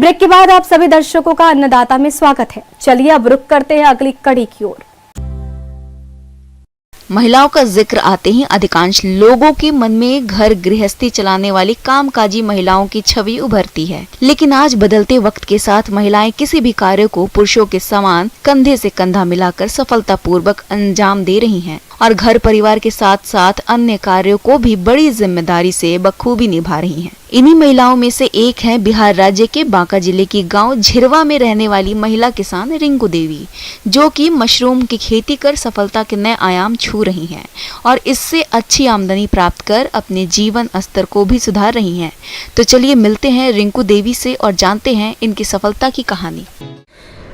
Break के बाद आप सभी दर्शकों का अन्नदाता में स्वागत है। चलिए अब रुक करते हैं अगली कड़ी की ओर। महिलाओं का जिक्र आते ही अधिकांश लोगों के मन में घर गृहस्थी चलाने वाली कामकाजी महिलाओं की छवि उभरती है, लेकिन आज बदलते वक्त के साथ महिलाएं किसी भी कार्य को पुरुषों के समान कंधे से कंधा मिलाकर सफलतापूर्वक अंजाम दे रही हैं और घर परिवार के साथ साथ अन्य कार्यों को भी बड़ी जिम्मेदारी से बखूबी निभा रही हैं। इन्हीं महिलाओं में से एक है बिहार राज्य के बांका जिले की गांव झिरवा में रहने वाली महिला किसान रिंकू देवी, जो कि मशरूम की खेती कर सफलता के नए आयाम छू रही हैं और इससे अच्छी आमदनी प्राप्त कर अपने जीवन स्तर को भी सुधार रही हैं। तो चलिए मिलते हैं रिंकू देवी से और जानते हैं इनकी सफलता की कहानी।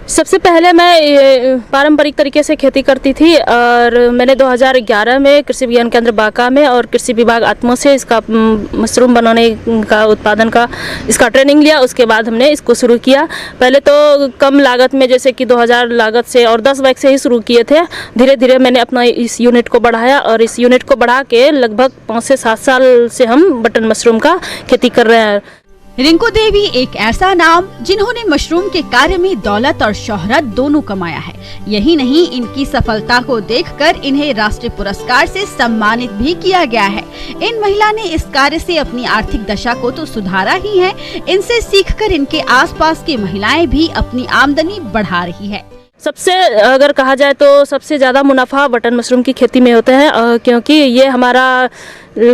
सबसे पहले मैं पारंपरिक तरीके से खेती करती थी और मैंने 2011 में कृषि विज्ञान केंद्र बांका में और कृषि विभाग आत्मा से इसका मशरूम बनाने का उत्पादन का इसका ट्रेनिंग लिया। उसके बाद हमने इसको शुरू किया। पहले तो कम लागत में, जैसे कि 2000 लागत से और 10 बैग से ही शुरू किए थे। धीरे धीरे मैंने अपना इस यूनिट को बढ़ाया और इस यूनिट को बढ़ा के लगभग 5 से 7 साल से हम बटन मशरूम का खेती कर रहे हैं। रिंकू देवी एक ऐसा नाम जिन्होंने मशरूम के कार्य में दौलत और शोहरत दोनों कमाया है। यही नहीं, इनकी सफलता को देखकर इन्हें राष्ट्रीय पुरस्कार से सम्मानित भी किया गया है। इन महिला ने इस कार्य से अपनी आर्थिक दशा को तो सुधारा ही है, इनसे सीखकर इनके आसपास की महिलाएं भी अपनी आमदनी बढ़ा रही है। सबसे अगर कहा जाए तो सबसे ज़्यादा मुनाफा बटन मशरूम की खेती में होता है, क्योंकि ये हमारा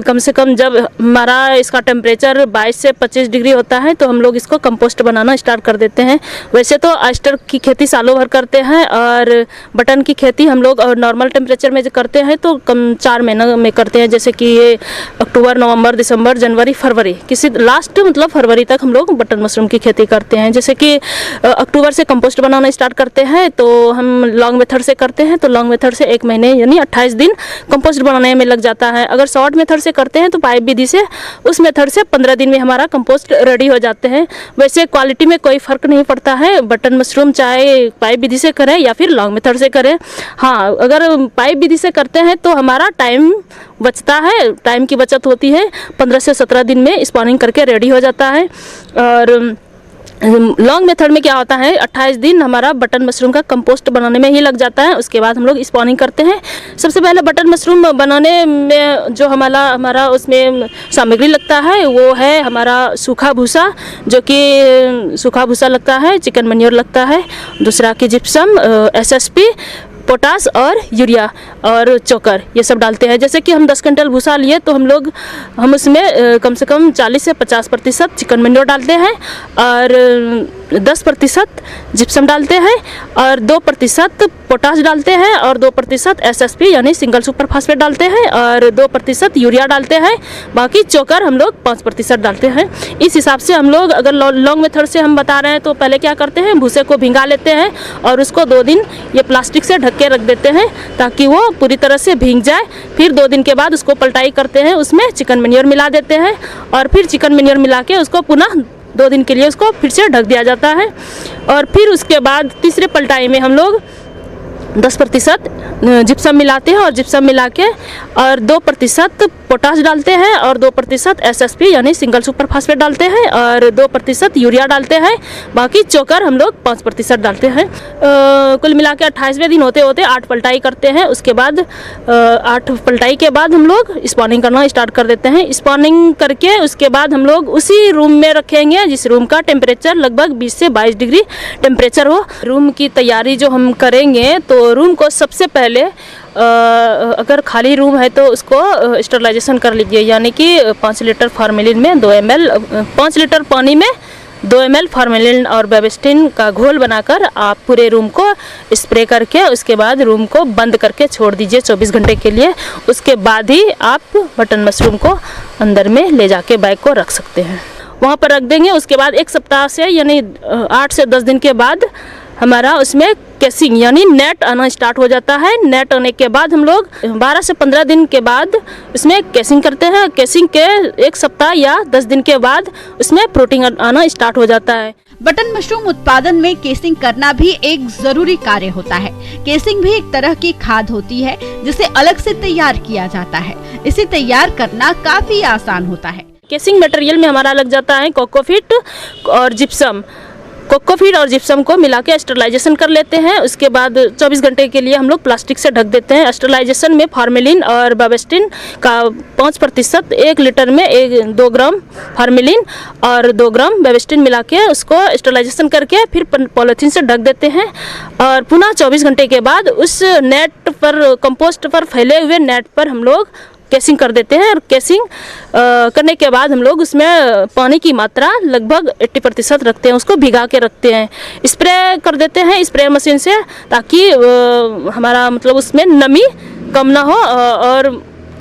कम से कम जब हमारा इसका टेम्परेचर 22 से 25 डिग्री होता है तो हम लोग इसको कंपोस्ट बनाना स्टार्ट कर देते हैं। वैसे तो ऑयस्टर की खेती सालों भर करते हैं और बटन की खेती हम लोग नॉर्मल टेम्परेचर में करते हैं तो कम 4 महीनों में करते हैं, जैसे कि ये अक्टूबर, नवंबर, दिसंबर, जनवरी, फरवरी, किसी लास्ट मतलब फरवरी तक हम लोग बटन मशरूम की खेती करते हैं। जैसे कि अक्टूबर से कंपोस्ट बनाना स्टार्ट करते हैं तो हम लॉन्ग मेथड से करते हैं तो लॉन्ग मेथड से 1 महीने यानी 28 दिन कंपोस्ट बनाने में लग जाता है। अगर शॉर्ट मेथड से करते हैं तो पाइप विधि से उस मेथड से 15 दिन में हमारा कंपोस्ट रेडी हो जाते हैं। वैसे क्वालिटी में कोई फ़र्क नहीं पड़ता है, बटन मशरूम चाहे पाइप विधि से करें या फिर लॉन्ग मेथड से करें। हाँ, अगर पाइप विधि से करते हैं तो हमारा टाइम बचता है, टाइम की बचत होती है। 15 से 17 दिन में स्पॉनिंग करके रेडी हो जाता है। और लॉन्ग मेथड में क्या होता है, 28 दिन हमारा बटन मशरूम का कंपोस्ट बनाने में ही लग जाता है। उसके बाद हम लोग स्पॉनिंग करते हैं। सबसे पहले बटन मशरूम बनाने में जो हमारा उसमें सामग्री लगता है वो है हमारा सूखा भूसा, जो कि सूखा भूसा लगता है, चिकन मैन्योर लगता है, दूसरा की जिप्सम, SSP, पोटास और यूरिया और चोकर, ये सब डालते हैं। जैसे कि हम 10 क्विंटल भूसा लिए तो हम उसमें कम से कम 40 से 50% चिकन मैन्योर डालते हैं और 10% जिप्सम डालते हैं और 2% पोटास डालते हैं और 2% SSP यानी सिंगल सुपर फास्फेट डालते हैं और 2% यूरिया डालते हैं। बाकी चोकर हम लोग 5% डालते हैं। इस हिसाब से हम लोग, अगर लॉन्ग मेथड से हम बता रहे हैं तो पहले क्या करते हैं, भूसे को भिंगा लेते हैं और उसको 2 दिन ये प्लास्टिक से ढक के रख देते हैं ताकि वो पूरी तरह से भीग जाए। फिर 2 दिन के बाद उसको पलटाई करते हैं, उसमें चिकन मैन्योर मिला देते हैं और फिर चिकन मैन्योर मिला के उसको पुनः 2 दिन के लिए उसको फिर से ढक दिया जाता है। और फिर उसके बाद तीसरे पलटाई में हम लोग 10% जिप्सम मिलाते हैं और जिप्सम मिला के और 2% पोटास डालते हैं और 2% SSP यानी सिंगल सुपर फास्फेट डालते हैं और 2% यूरिया डालते हैं। बाकी चोकर हम लोग 5% डालते हैं। कुल मिला के 28वें दिन होते होते 8 पलटाई करते हैं। उसके बाद 8 पलटाई के बाद हम लोग स्पॉनिंग करना स्टार्ट कर देते हैं। स्पॉनिंग करके उसके बाद हम लोग उसी रूम में रखेंगे जिस रूम का टेम्परेचर लगभग 20 से 22 डिग्री टेम्परेचर हो। रूम की तैयारी जो हम करेंगे तो रूम को सबसे पहले अगर खाली रूम है तो उसको स्टरलाइजेशन कर लीजिए, यानी कि 5 लीटर फार्मेलिन में 2 ml 5 लीटर पानी में 2 ml फार्मेलिन और बेबिस्टिन का घोल बनाकर आप पूरे रूम को स्प्रे करके उसके बाद रूम को बंद करके छोड़ दीजिए 24 घंटे के लिए। उसके बाद ही आप बटन मशरूम को अंदर में ले जाके बैग को रख सकते हैं, वहाँ पर रख देंगे। उसके बाद 1 सप्ताह से यानी 8 से 10 दिन के बाद हमारा उसमें केसिंग यानी नेट आना स्टार्ट हो जाता है। नेट आने के बाद हम लोग 12 से 15 दिन के बाद उसमें केसिंग करते हैं। केसिंग के 1 सप्ताह या 10 दिन के बाद उसमें प्रोटीन आना स्टार्ट हो जाता है। बटन मशरूम उत्पादन में केसिंग करना भी एक जरूरी कार्य होता है। केसिंग भी एक तरह की खाद होती है जिसे अलग से तैयार किया जाता है। इसे तैयार करना काफी आसान होता है। केसिंग मटेरियल में हमारा लग जाता है कोकोफिट और जिप्सम। कोकोफीड और जिप्सम को मिला के स्टरलाइजेशन कर लेते हैं। उसके बाद 24 घंटे के लिए हम लोग प्लास्टिक से ढक देते हैं। स्टरलाइजेशन में फार्मेलिन और बावेस्टिन का 5%, 1 लीटर में 2 ग्राम फार्मेलिन और 2 ग्राम बावेस्टिन मिला के उसको स्टरलाइजेशन करके फिर पॉलीथीन से ढक देते हैं। और पुनः 24 घंटे के बाद उस नेट पर, कंपोस्ट पर फैले हुए नेट पर हम लोग केसिंग कर देते हैं। और केसिंग करने के बाद हम लोग उसमें पानी की मात्रा लगभग 80% रखते हैं, उसको भिगा के रखते हैं। स्प्रे कर देते हैं स्प्रे मशीन से, ताकि हमारा मतलब उसमें नमी कम ना हो और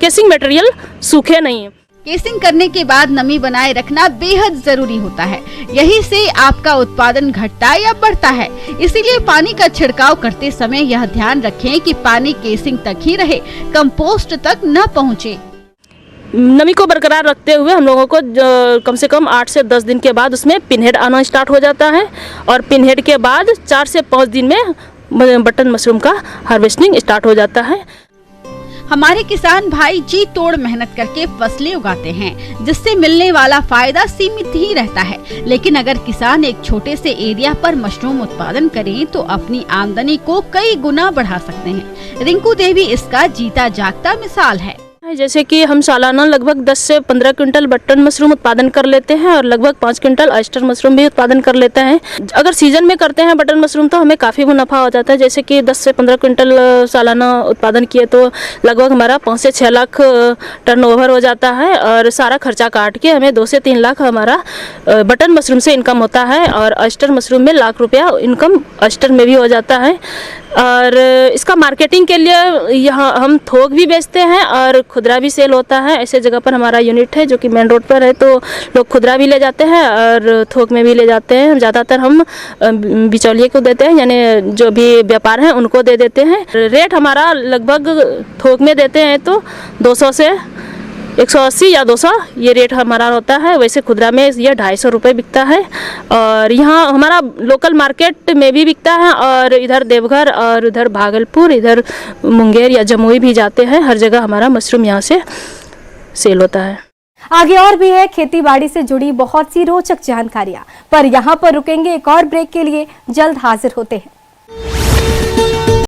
केसिंग मटेरियल सूखे नहीं। केसिंग करने के बाद नमी बनाए रखना बेहद जरूरी होता है, यही से आपका उत्पादन घटता या बढ़ता है। इसीलिए पानी का छिड़काव करते समय यह ध्यान रखें कि पानी केसिंग तक ही रहे, कंपोस्ट तक न पहुंचे। नमी को बरकरार रखते हुए हम लोगों को कम से कम 8 से 10 दिन के बाद उसमें पिनहेड आना स्टार्ट हो जाता है। और पिनहेड के बाद 4 से 5 दिन में बटन मशरूम का हार्वेस्टिंग स्टार्ट हो जाता है। हमारे किसान भाई जी तोड़ मेहनत करके फसलें उगाते हैं, जिससे मिलने वाला फायदा सीमित ही रहता है। लेकिन अगर किसान एक छोटे से एरिया पर मशरूम उत्पादन करें तो अपनी आमदनी को कई गुना बढ़ा सकते हैं। रिंकू देवी इसका जीता जागता मिसाल है। जैसे कि हम सालाना लगभग 10 से 15 क्विंटल बटन मशरूम उत्पादन कर लेते हैं और लगभग 5 क्विंटल ऑयस्टर मशरूम भी उत्पादन कर लेते हैं। अगर सीजन में करते हैं बटन मशरूम तो हमें काफ़ी मुनाफा हो जाता है। जैसे कि 10 से 15 क्विंटल सालाना उत्पादन किए तो लगभग हमारा 5 से 6 लाख टर्नओवर हो जाता है। और सारा खर्चा काट के हमें 2 से 3 लाख हमारा बटन मशरूम से इनकम होता है। और ऑयस्टर मशरूम में लाख रुपया इनकम ऑयस्टर में भी हो जाता है। और इसका मार्केटिंग के लिए यहाँ हम थोक भी बेचते हैं और खुदरा भी सेल होता है। ऐसे जगह पर हमारा यूनिट है जो कि मेन रोड पर है, तो लोग खुदरा भी ले जाते हैं और थोक में भी ले जाते हैं। ज़्यादातर हम बिचौलिए को देते हैं, यानी जो भी व्यापार हैं उनको दे देते हैं। रेट हमारा लगभग थोक में देते हैं तो 200 से 180 या 200 ये रेट हमारा होता है। वैसे खुदरा में ये 250 रुपये बिकता है। और यहाँ हमारा लोकल मार्केट में भी बिकता है और इधर देवघर और उधर भागलपुर, इधर मुंगेर या जमुई भी जाते हैं। हर जगह हमारा मशरूम यहाँ से सेल होता है। आगे और भी है खेती बाड़ी से जुड़ी बहुत सी रोचक जानकारियां, पर यहाँ पर रुकेंगे एक और ब्रेक के लिए। जल्द हाजिर होते हैं।